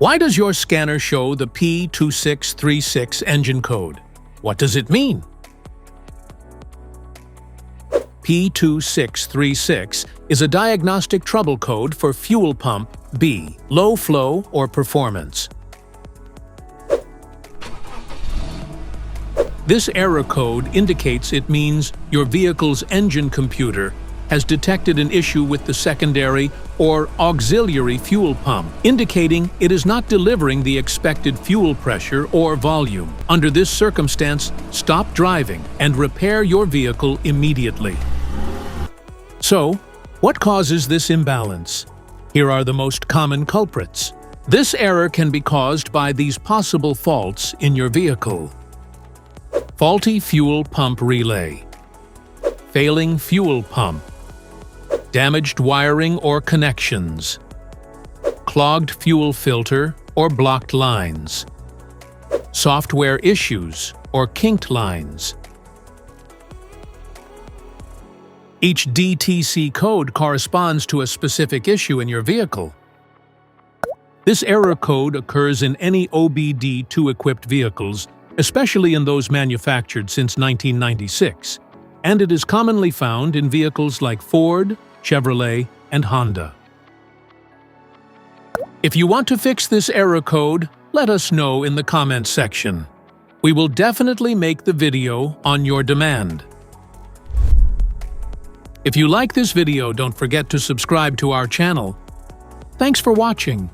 Why does your scanner show the P2636 engine code? What does it mean? P2636 is a diagnostic trouble code for fuel pump B, low flow or performance. This error code indicates it means your vehicle's engine computer has detected an issue with the secondary or auxiliary fuel pump, indicating it is not delivering the expected fuel pressure or volume. Under this circumstance, stop driving and repair your vehicle immediately. So, what causes this imbalance? Here are the most common culprits. This error can be caused by these possible faults in your vehicle: faulty fuel pump relay, failing fuel pump, damaged wiring or connections, clogged fuel filter or blocked lines, software issues or kinked lines. Each DTC code corresponds to a specific issue in your vehicle. This error code occurs in any OBD2-equipped vehicles, especially in those manufactured since 1996, and it is commonly found in vehicles like Ford, Chevrolet, and Honda. If you want to fix this error code, let us know in the comments section. We will definitely make the video on your demand. If you like this video, don't forget to subscribe to our channel. Thanks for watching.